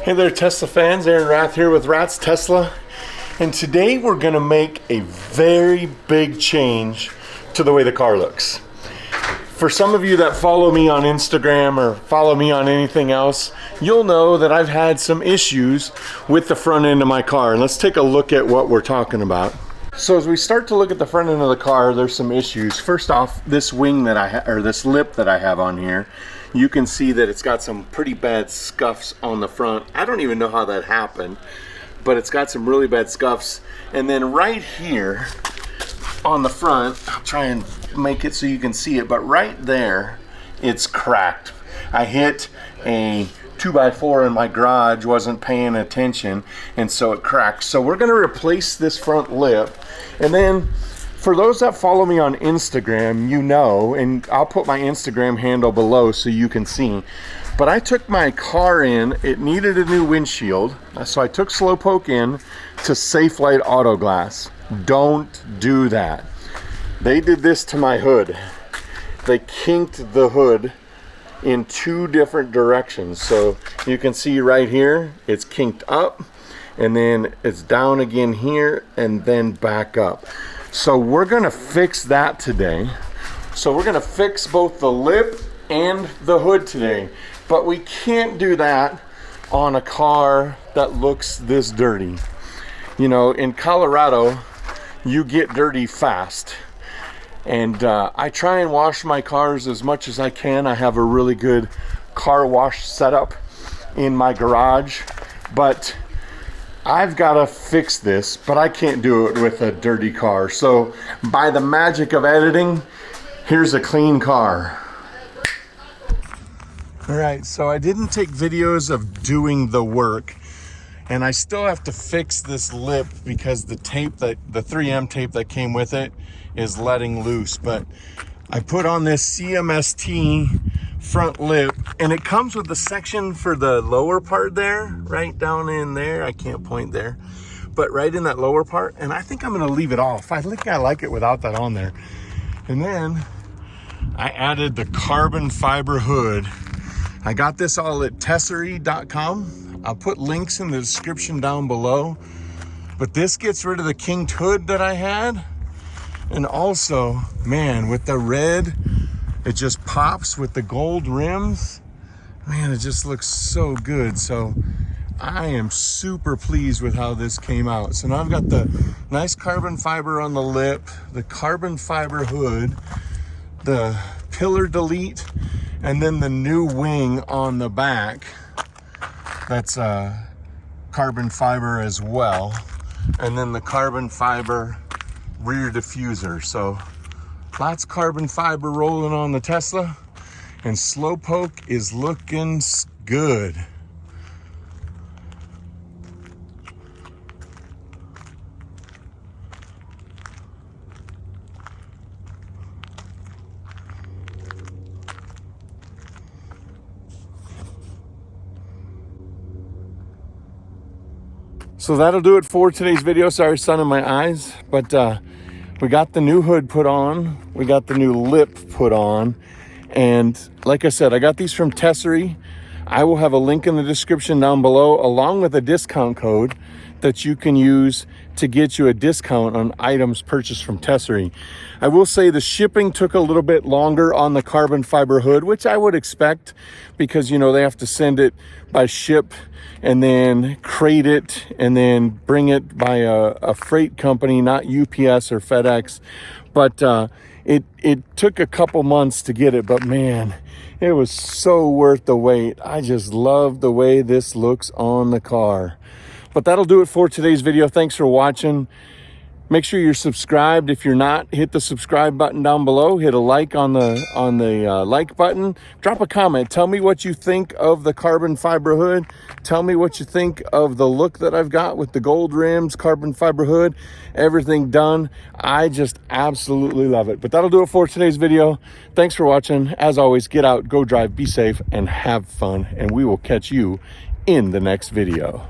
Hey there Tesla fans, Aaron Rath here with Rath's Tesla, and today we're going to make a very big change to the way the car looks. For some of you that follow me on Instagram or follow me on anything else, you'll know that I've had some issues with the front end of my car, and let's take a look at what we're talking about. So as we start to look at the front end of the car, there's some issues. First off, this wing that this lip that I have on here, you can see that it's got some pretty bad scuffs on the front. I don't even know how that happened, but it's got some really bad scuffs. And then right here on the front, I'll try and make it so you can see it, but right there, it's cracked. I hit a 2x4 in my garage, wasn't paying attention, and so it cracked. So we're gonna replace this front lip. And then for those that follow me on Instagram, you know, and I'll put my Instagram handle below so you can see, but I took my car in, it needed a new windshield, so I took Slowpoke in to Safelite Auto Glass. Don't do that. They did this to my hood. They kinked the hood in two different directions. So you can see right here, it's kinked up, and then it's down again here, and then back up. So we're gonna fix that today. So we're gonna fix both the lip and the hood today, but we can't do that on a car that looks this dirty. You know, in Colorado, you get dirty fast. And I try and wash my cars as much as I can. I have a really good car wash setup in my garage, but I've got to fix this, but I can't do it with a dirty car. So by the magic of editing, here's a clean car. All right, so I didn't take videos of doing the work, and I still have to fix this lip because the tape, the 3M tape that came with it is letting loose. But I put on this CMST front lip, and it comes with the section for the lower part there, right down in there. I can't point there, but right in that lower part. And I think I'm gonna leave it off. I think I like it without that on there. And then I added the carbon fiber hood. I got this all at Tesery.com. I'll put links in the description down below. But this gets rid of the kinked hood that I had. And also, man, with the red, it just pops with the gold rims. Man, it just looks so good. So I am super pleased with how this came out. So now I've got the nice carbon fiber on the lip, the carbon fiber hood, the pillar delete, and then the new wing on the back. That's carbon fiber as well. And then the carbon fiber rear diffuser. So lots of carbon fiber rolling on the Tesla, and Slowpoke is looking good. So that'll do it for today's video. Sorry, sun in my eyes, but we got the new hood put on, we got the new lip put on, and like I said, I got these from Tesery. I will have a link in the description down below, along with a discount code that you can use to get you a discount on items purchased from Tesery. I will say the shipping took a little bit longer on the carbon fiber hood, which I would expect because, you know, they have to send it by ship and then crate it and then bring it by a freight company, not UPS or FedEx. But it took a couple months to get it, but man, it was so worth the wait. I just love the way this looks on the car. But that'll do it for today's video. Thanks for watching. Make sure you're subscribed. If you're not, hit the subscribe button down below. Hit a like on the like button. Drop a comment. Tell me what you think of the carbon fiber hood. Tell me what you think of the look that I've got with the gold rims, carbon fiber hood, everything done. I just absolutely love it. But that'll do it for today's video. Thanks for watching. As always, get out, go drive, be safe, and have fun. And we will catch you in the next video.